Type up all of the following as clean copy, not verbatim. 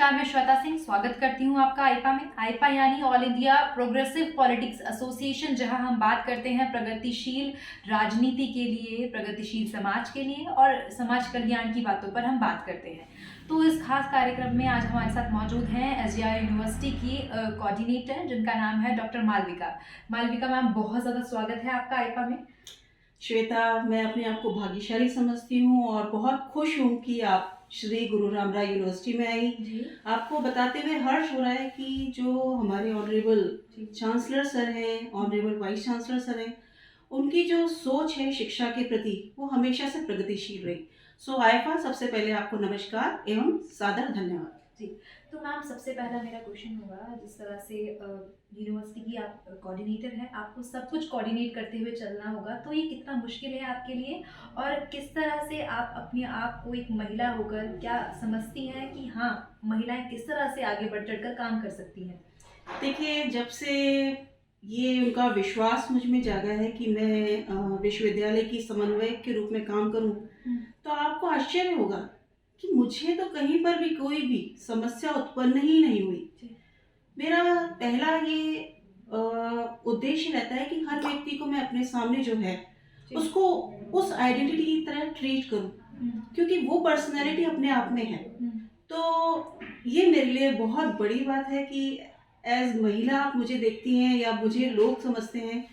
नमस्कार, मैं श्वेता सिंह स्वागत करती हूँ आपका आईपा में। आईपा यानी all India progressive politics association, जहां हम बात करते हैं प्रगतिशील राजनीति के लिए, प्रगतिशील समाज के लिए और समाज कल्याण की बातों पर हम बात करते हैं। तो इस खास कार्यक्रम में आज हमारे साथ मौजूद हैं एसजीआर यूनिवर्सिटी की कोऑर्डिनेटर, जिनका नाम है डॉक्टर मालविका। मालविका मैम, बहुत ज़्यादा स्वागत है आपका आईपा में। श्वेता, मैं अपने आप को भाग्यशाली समझती हूँ और बहुत खुश हूँ कि आप श्री गुरु रामराय यूनिवर्सिटी में आई। जी आपको बताते हुए हर्ष हो रहा है कि जो हमारे ऑनरेबल चांसलर सर हैं, ऑनरेबल वाइस चांसलर सर हैं, उनकी जो सोच है शिक्षा के प्रति वो हमेशा से प्रगतिशील रही। सो आईफा, सबसे पहले आपको नमस्कार एवं सादर धन्यवाद। जी, तो मैम सबसे पहला मेरा क्वेश्चन होगा, जिस तरह से यूनिवर्सिटी की आप कोऑर्डिनेटर हैं, आपको सब कुछ कोऑर्डिनेट करते हुए चलना होगा, तो ये कितना मुश्किल है आपके लिए? और किस तरह से आप अपने आप को एक महिला होकर क्या समझती हैं कि हाँ, महिलाएं किस तरह से आगे बढ़ चढ़कर काम कर सकती हैं? देखिए, जब से ये उनका विश्वास मुझ में जागा है कि मैं विश्वविद्यालय की समन्वयक के रूप में काम करूं, तो आपको आश्चर्य होगा कि मुझे तो कहीं पर भी कोई भी समस्या उत्पन्न ही नहीं हुई। जी, मेरा पहला ये उद्देश्य रहता है कि हर व्यक्ति को मैं अपने सामने जो है जी, उसको उस आइडेंटिटी की तरह ट्रीट करूं, हम्म, क्योंकि वो पर्सनैलिटी अपने आप में है। हम्म, तो ये मेरे लिए बहुत बड़ी बात है कि एज महिला आप मुझे देखती हैं या मुझे लोग समझते हैं,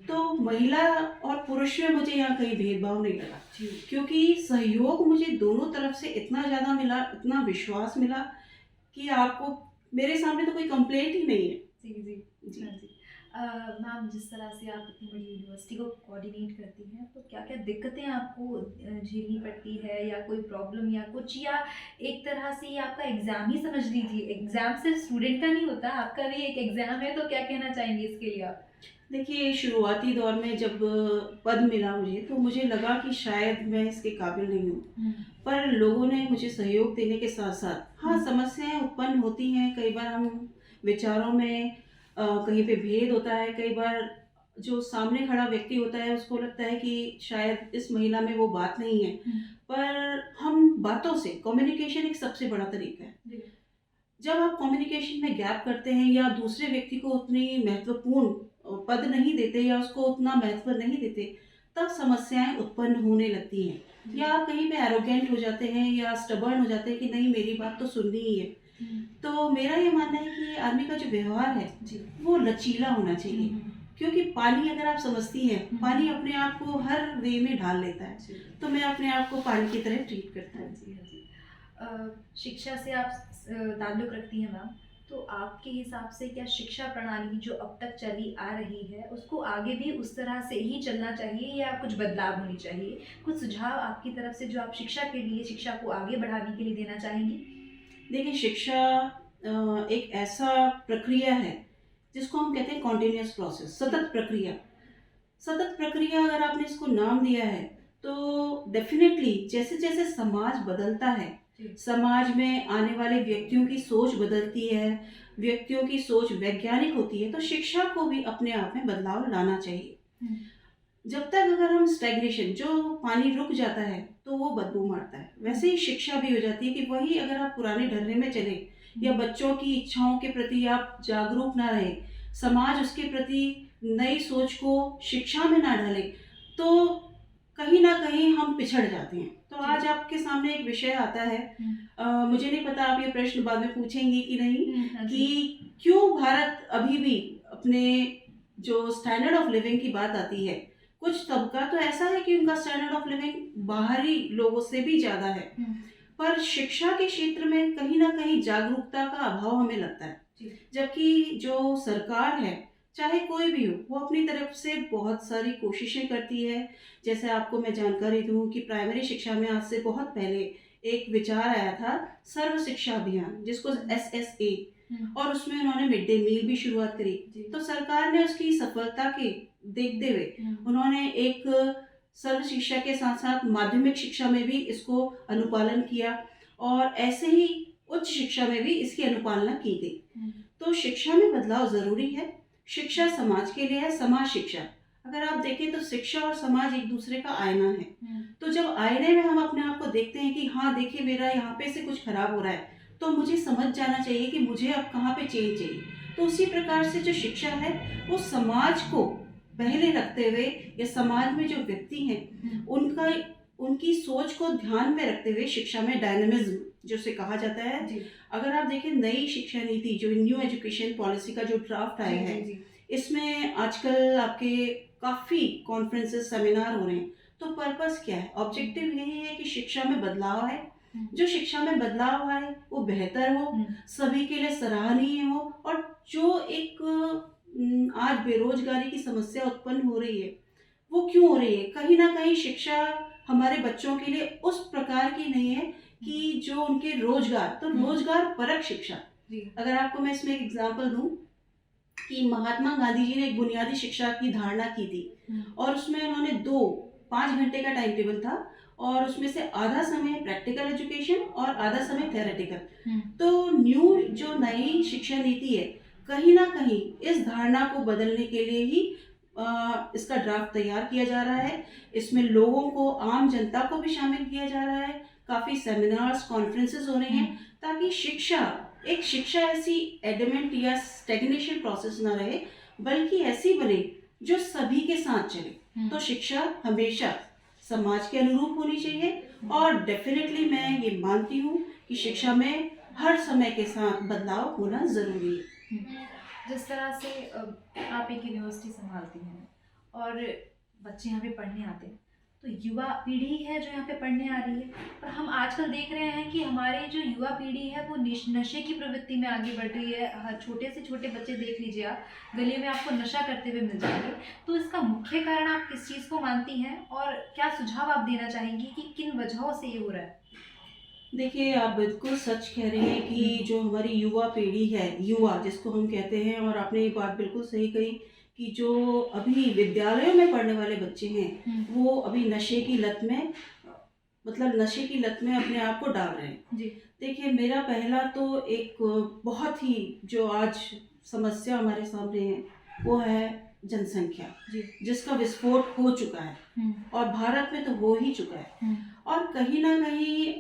तो महिला और पुरुष में मुझे यहाँ कहीं भेदभाव नहीं लगा, जी, क्योंकि सहयोग मुझे दोनों तरफ से इतना ज़्यादा मिला, इतना विश्वास मिला कि आपको मेरे सामने तो कोई कंप्लेंट ही नहीं है। जी, जी, जी। हाँ जी। मैम, जिस तरह से आप इतनी बड़ी यूनिवर्सिटी को कोऑर्डिनेट करती हैं, तो क्या-क्या दिक्कतें आपको झेलनी पड़ती है, या कोई प्रॉब्लम या कुछ, या एक तरह से ये आपका एग्ज़ाम ही समझ लीजिए? एग्ज़ाम सिर्फ स्टूडेंट का नहीं होता, आपका भी एक एग्ज़ाम है, तो क्या कहना चाहेंगे इसके लिए आप? देखिए, शुरुआती दौर में जब पद मिला मुझे, तो मुझे लगा कि शायद मैं इसके काबिल नहीं हूँ। हुँ, पर लोगों ने मुझे सहयोग देने के साथ-साथ हाँ, हुँ, समस्याएँ उत्पन्न होती हैं, कई बार हम विचारों में कहीं पे भेद होता है, कई बार जो सामने खड़ा व्यक्ति होता है उसको लगता है कि शायद इस महिला में वो बात नहीं है। हुँ, पर हम बातों से कम्युनिकेशन एक सबसे बड़ा तरीका है। जी, जब आप कम्युनिकेशन में गैप करते हैं या दूसरे व्यक्ति को उतनी महत्वपूर्ण पद नहीं देते या उसको उतना महत्व नहीं देते, तब समस्याएं उत्पन्न होने लगती हैं। जी, या आप कहीं पे एरोगेंट हो जाते हैं या स्टबर्न हो जाते हैं कि नहीं, मेरी बात तो सुननी ही है। हुँ, तो मेरा ये मानना है कि आदमी का जो व्यवहार है जी, वो लचीला होना हुँ, चाहिए, हुँ, क्योंकि पानी अगर आप समझती हैं, हुँ, पानी अपने आप को हर वे में ढाल लेता है। जी। तो मैं अपने आप को पानी की तरह ट्रीट करती हाँ हूँ। जी, हाँ जी। शिक्षा से आप ताल्लुक़ रखती हैं मैम, तो आपके हिसाब से क्या शिक्षा प्रणाली जो अब तक चली आ रही है, उसको आगे भी उस तरह से ही चलना चाहिए या कुछ बदलाव होने चाहिए? कुछ सुझाव आपकी तरफ से जो आप शिक्षा के लिए, शिक्षा को आगे बढ़ाने के लिए देना चाहेंगी? देखिए, शिक्षा एक ऐसा प्रक्रिया है जिसको हम कहते हैं कॉन्टिन्यूअस प्रोसेस, जी, सतत प्रक्रिया। सतत प्रक्रिया अगर आपने इसको नाम दिया है, तो डेफिनेटली जैसे जैसे समाज बदलता है, जी। समाज में आने वाले व्यक्तियों की सोच बदलती है, व्यक्तियों की सोच वैज्ञानिक होती है, तो शिक्षा को भी अपने आप में बदलाव लाना चाहिए। हुँ, जब तक अगर हम स्टैग्नेशन, जो पानी रुक जाता है तो वो बदबू मारता है, हुँ, वैसे ही शिक्षा भी हो जाती है कि वही अगर आप पुराने ढर्रे में चले या हुँ, बच्चों की इच्छाओं के प्रति आप जागरूक ना रहे, समाज उसके प्रति नई सोच को शिक्षा में ना डाले, तो कहीं ना कहीं हम पिछड़ जाते हैं। तो जी, आज आपके सामने एक विषय आता है, हुँ, मुझे नहीं पता आप ये प्रश्न बाद में पूछेंगी कि नहीं, हुँ, हाँ जी, कि क्यों भारत अभी भी अपने जो स्टैंडर्ड ऑफ लिविंग की बात आती है, कुछ तबका तो ऐसा है कि उनका स्टैंडर्ड ऑफ लिविंग बाहरी लोगों से भी ज़्यादा है, हुँ, पर शिक्षा के क्षेत्र में कहीं न कहीं जागरूकता का अभाव हमें लगता है। जी, जबकि जो सरकार है, चाहे कोई भी हो, वो अपनी तरफ से बहुत सारी कोशिशें करती है। जैसे आपको मैं जानकारी दूँ कि प्राइमरी शिक्षा में आज से बहुत पहले एक विचार आया था, सर्व शिक्षा अभियान, जिसको हुँ, एसएसए, हुँ, और उसमें उन्होंने मिड डे मील भी शुरुआत करी। जी, तो सरकार ने उसकी सफलता के देखते हुए हुँ, उन्होंने एक सर्व शिक्षा के साथ-साथ माध्यमिक शिक्षा में भी इसको अनुपालन किया, और ऐसे ही उच्च शिक्षा में भी इसकी अनुपालना की गई। हुँ, तो शिक्षा में बदलाव ज़रूरी है। शिक्षा समाज के लिए है, समाज शिक्षा। अगर आप देखें तो शिक्षा और समाज एक दूसरे का आईना है। हुँ, तो जब आईने में हम अपने आप को देखते हैं कि हाँ, देखिए मेरा यहाँ पे से कुछ खराब हो रहा है, तो मुझे समझ जाना चाहिए कि मुझे अब कहाँ पे चेंज चाहिए। तो उसी प्रकार से जो शिक्षा है वो समाज को पहले रखते हुए या समाज में जो व्यक्ति हैं उनका उनकी सोच को ध्यान में रखते हुए शिक्षा में डायनामिज्म जिसे कहा जाता है। जी अगर आप देखें नई शिक्षा नीति जो न्यू एजुकेशन पॉलिसी का जो ड्राफ्ट आया है, जी इसमें आजकल आपके काफ़ी कॉन्फ्रेंसेस सेमिनार हो रहे हैं। तो पर्पस क्या है? ऑब्जेक्टिव यही है कि शिक्षा में बदलाव है, जो शिक्षा में बदलाव आए वो बेहतर हो, सभी के लिए सराहनीय हो, और जो एक आज बेरोजगारी की समस्या उत्पन्न हो रही है वो क्यों हो रही है? कहीं ना कहीं शिक्षा हमारे बच्चों के लिए उस प्रकार की नहीं है कि जो उनके रोजगार, तो रोजगार परक शिक्षा। अगर आपको मैं इसमें एक एग्जांपल दूं कि महात्मा गांधी जी ने एक बुनियादी शिक्षा की धारणा की थी और उसमें उन्होंने 5 घंटे का टाइम टेबल था और उसमें से आधा समय प्रैक्टिकल एजुकेशन और आधा समय थ्योरेटिकल। तो न्यू जो नई शिक्षा नीति है कहीं ना कहीं इस धारणा को बदलने के लिए ही इसका ड्राफ्ट तैयार किया जा रहा है। इसमें लोगों को, आम जनता को भी शामिल किया जा रहा है। काफ़ी सेमिनार्स, कॉन्फ्रेंसेस हो रहे हैं ताकि शिक्षा ऐसी एडमेंट या स्टेग्नेशन प्रोसेस ना रहे, बल्कि ऐसी बने जो सभी के साथ चले। तो शिक्षा हमेशा समाज के अनुरूप होनी चाहिए और डेफिनेटली मैं ये मानती हूँ कि शिक्षा में हर समय के साथ बदलाव होना ज़रूरी है। जिस तरह से आप एक यूनिवर्सिटी संभालती हैं और बच्चे यहाँ पे पढ़ने आते हैं, तो युवा पीढ़ी है जो यहाँ पे पढ़ने आ रही है, और हम आजकल देख रहे हैं कि हमारे जो युवा पीढ़ी है वो नशे की प्रवृत्ति में आगे बढ़ रही है। हर छोटे से छोटे बच्चे देख लीजिए, आप गली में आपको नशा करते हुए मिल जाएंगे। तो इसका मुख्य कारण आप किस चीज़ को मानती हैं और क्या सुझाव आप देना चाहेंगी कि किन वजहों से ये हो रहा है? देखिए, आप बिल्कुल सच कह रही हैं कि जो हमारी युवा पीढ़ी है, युवा जिसको हम कहते हैं, और आपने ये बात बिल्कुल सही कही कि जो अभी विद्यालयों में पढ़ने वाले बच्चे हैं वो अभी नशे की लत में, मतलब नशे की लत में अपने आप को डाल रहे हैं। जी देखिए, मेरा पहला तो एक बहुत ही जो आज समस्या हमारे सामने है वो है जनसंख्या, जिसका विस्फोट हो चुका है और भारत में तो हो ही चुका है। और कहीं ना कहीं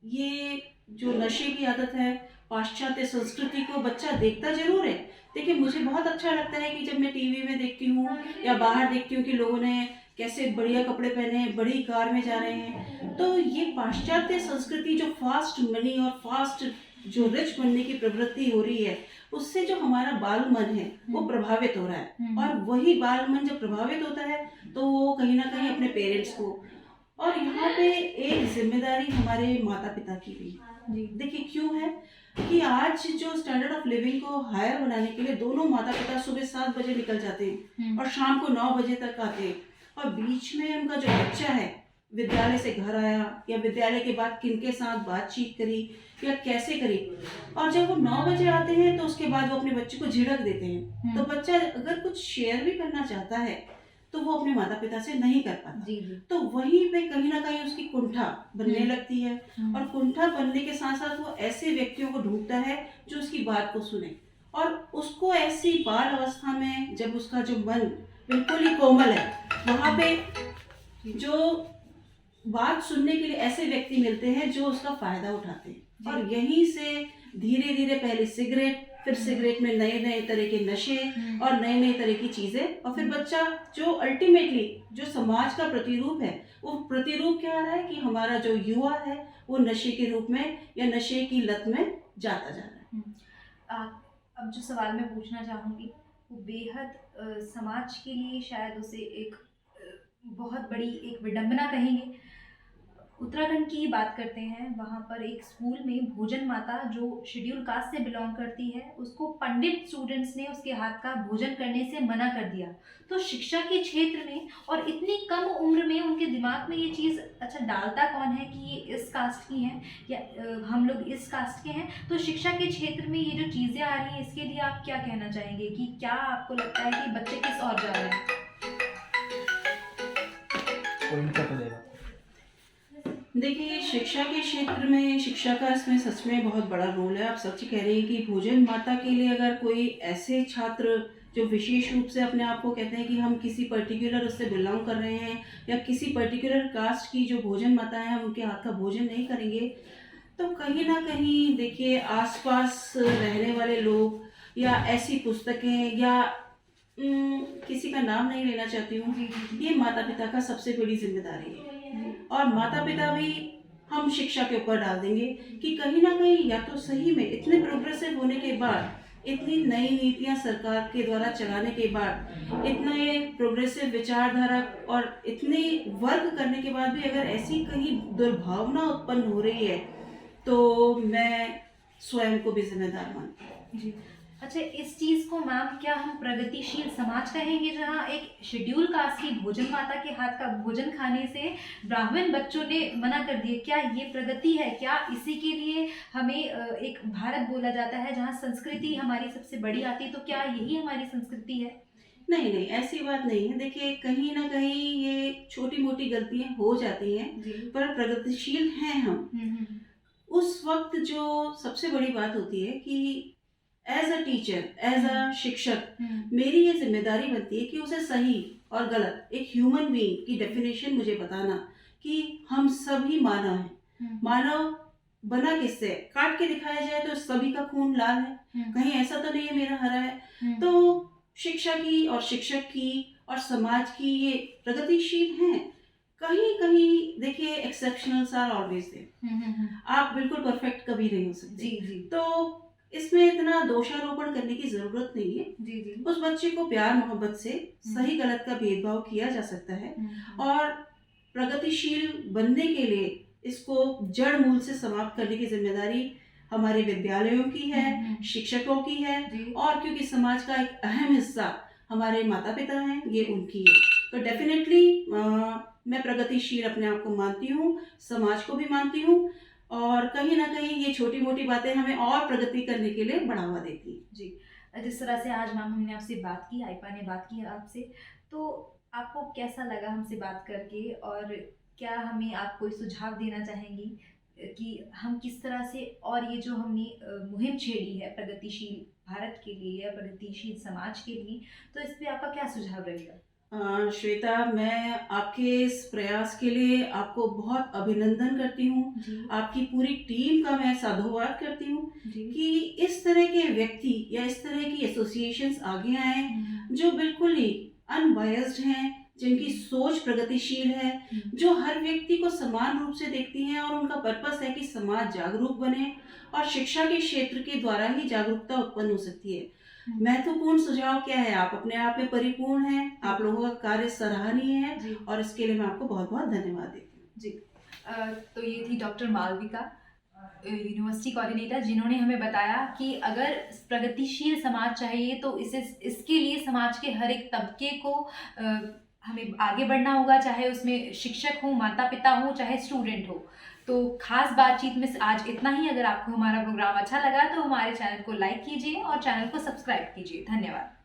ये जो नशे की आदत है, पाश्चात्य संस्कृति को बच्चा देखता जरूर है। देखिए, मुझे बहुत अच्छा लगता है कि जब मैं टीवी में देखती हूँ या बाहर देखती हूँ कि लोगों ने कैसे बढ़िया कपड़े पहने हैं, बड़ी कार में जा रहे हैं। तो ये पाश्चात्य संस्कृति जो फास्ट मनी और फास्ट जो रिच बनने की प्रवृत्ति हो रही है, उससे जो हमारा बाल मन है वो प्रभावित हो रहा है। और वही बाल मन जब प्रभावित होता है तो वो कहीं ना कहीं अपने पेरेंट्स को, और यहाँ पे एक जिम्मेदारी हमारे माता पिता की भी। देखिए, क्यों है कि आज जो स्टैंडर्ड ऑफ लिविंग को हायर बनाने के लिए दोनों माता पिता सुबह 7 बजे निकल जाते हैं और शाम को 9 बजे तक आते हैं, और बीच में उनका जो बच्चा है विद्यालय से घर आया या विद्यालय के बाद किनके साथ बातचीत करी या कैसे करी, और जब वो 9 बजे आते हैं तो उसके बाद वो अपने बच्चे को झिड़क देते हैं। तो बच्चा अगर कुछ शेयर भी करना चाहता है तो वो अपने माता पिता से नहीं कर पाता। तो वहीं पे कहीं ना कहीं उसकी कुंठा बनने लगती है, और कुंठा बनने के साथ साथ वो ऐसे व्यक्तियों को ढूंढता है जो उसकी बात को सुने। और उसको ऐसी बाल अवस्था में जब उसका जो मन बिल्कुल ही कोमल है, वहाँ पे जो बात सुनने के लिए ऐसे व्यक्ति मिलते हैं जो उसका फायदा उठाते हैं। और यहीं से धीरे धीरे पहले सिगरेट, फिर सिगरेट में नए नए तरह के नशे और नए नए तरह की चीजें, और फिर बच्चा जो अल्टीमेटली जो समाज का प्रतिरूप है, वो प्रतिरूप क्या आ रहा है कि हमारा जो युवा है वो नशे के रूप में या नशे की लत में जाता जा रहा है। अब जो सवाल मैं पूछना चाहूँगी वो बेहद समाज के लिए शायद उसे एक बहुत बड़ी एक विडंबना कहेंगे। उत्तराखंड की ही बात करते हैं, वहाँ पर एक स्कूल में भोजन माता जो शेड्यूल कास्ट से बिलोंग करती है, उसको पंडित स्टूडेंट्स ने उसके हाथ का भोजन करने से मना कर दिया। तो शिक्षा के क्षेत्र में और इतनी कम उम्र में उनके दिमाग में ये चीज़ अच्छा डालता कौन है कि ये इस कास्ट की हैं या हम लोग इस कास्ट के हैं। तो शिक्षा के क्षेत्र में ये जो चीज़ें आ रही हैं, इसके लिए आप क्या कहना चाहेंगे कि क्या आपको लगता है कि बच्चे किस ओर जा रहे हैं? देखिए, शिक्षा के क्षेत्र में शिक्षा का इसमें सच में बहुत बड़ा रोल है। आप सच कह रहे हैं कि भोजन माता के लिए अगर कोई ऐसे छात्र जो विशेष रूप से अपने आप को कहते हैं कि हम किसी पर्टिकुलर उससे बिलोंग कर रहे हैं या किसी पर्टिकुलर कास्ट की जो भोजन माता है हम उनके हाथ का भोजन नहीं करेंगे, तो कहीं ना कहीं देखिए आसपास रहने वाले लोग या ऐसी पुस्तकें या किसी का नाम नहीं लेना चाहती हूँ, जी जी जी ये माता पिता का सबसे बड़ी जिम्मेदारी है। जी और माता पिता भी हम शिक्षा के ऊपर डाल देंगे कि कहीं ना कहीं या तो सही में इतने प्रोग्रेसिव होने के बाद, इतनी नई नीतियां सरकार के द्वारा चलाने के बाद, इतने प्रोग्रेसिव विचारधारा और इतने वर्क करने के बाद भी अगर ऐसी कहीं दुर्भावना उत्पन्न हो रही है, तो मैं स्वयं को भी जिम्मेदार मानती हूँ। जी। अच्छा, इस चीज़ को मैम क्या हम प्रगतिशील समाज कहेंगे जहाँ एक शेड्यूल कास्ट की भोजन माता के हाथ का भोजन खाने से ब्राह्मण बच्चों ने मना कर दिए? क्या ये प्रगति है? क्या इसी के लिए हमें एक भारत बोला जाता है जहाँ संस्कृति हमारी सबसे बड़ी आती है? तो क्या यही हमारी संस्कृति है? नहीं नहीं, ऐसी बात नहीं है। देखिए कहीं ना कहीं ये छोटी मोटी गलतियां हो जाती हैं, जी। पर प्रगतिशील हैं हम। हम्म। उस वक्त जो सबसे बड़ी बात होती है कि as a teacher, as a शिक्षक, मेरी ये जिम्मेदारी बनती है कि उसे सही और गलत, एक ह्यूमन बीइंग की डेफिनेशन मुझे बताना कि हम सभी मानव हैं। मानव बना किससे? काट के दिखाया जाए तो सभी का खून लाल है, कहीं ऐसा तो नहीं है मेरा हरा है। तो शिक्षा की और शिक्षक की और समाज की ये प्रगतिशील हैं। कहीं कहीं देखिए एक्सेप्शनल्स आर ऑलवेज देयर, आप बिल्कुल परफेक्ट कभी नहीं हो सकते। जी जी तो इसमें इतना दोषारोपण करने की जरूरत नहीं है। जी जी उस बच्चे को प्यार मोहब्बत से सही गलत का भेदभाव किया जा सकता है, और प्रगतिशील बनने के लिए इसको जड़ मूल से समाप्त करने की जिम्मेदारी हमारे विद्यालयों की है, शिक्षकों की है, जी और क्योंकि समाज का एक अहम हिस्सा हमारे माता पिता हैं, ये उनकी है। तो डेफिनेटली मैं प्रगतिशील अपने आप को मानती हूँ, समाज को भी मानती हूँ, और कहीं ना कहीं ये छोटी मोटी बातें हमें और प्रगति करने के लिए बढ़ावा देती हैं। जी। जिस तरह से आज मैम हमने आपसे बात की, आइपा ने बात की आपसे, तो आपको कैसा लगा हमसे बात करके? और क्या हमें आप कोई सुझाव देना चाहेंगी कि हम किस तरह से, और ये जो हमने मुहिम छेड़ी है प्रगतिशील भारत के लिए या प्रगतिशील समाज के लिए, तो इस पे आपका क्या सुझाव रहेगा? श्वेता, मैं आपके इस प्रयास के लिए आपको बहुत अभिनंदन करती हूँ। जी आपकी पूरी टीम का मैं साधुवाद करती हूँ जी कि इस तरह के व्यक्ति या इस तरह की एसोसिएशंस आगे आए जो बिल्कुल ही अनबायस्ड हैं, जिनकी सोच प्रगतिशील है, जो हर व्यक्ति को समान रूप से देखती हैं, और उनका पर्पस है कि समाज जागरूक बने, और शिक्षा के क्षेत्र के द्वारा ही जागरूकता उत्पन्न हो सकती है। महत्वपूर्ण सुझाव क्या है? आप अपने आप में परिपूर्ण हैं, आप लोगों का कार्य सराहनीय है, जी और इसके लिए मैं आपको बहुत बहुत धन्यवाद देती हूँ। जी। तो ये थी डॉक्टर मालविका, यूनिवर्सिटी कोऑर्डिनेटर, जिन्होंने हमें बताया कि अगर प्रगतिशील समाज चाहिए तो इसके लिए समाज के हर एक तबके को हमें आगे बढ़ना होगा, चाहे उसमें शिक्षक हो, माता पिता हो, चाहे स्टूडेंट हो। तो खास बातचीत में आज इतना ही। अगर आपको हमारा प्रोग्राम अच्छा लगा तो हमारे चैनल को लाइक कीजिए और चैनल को सब्सक्राइब कीजिए। धन्यवाद।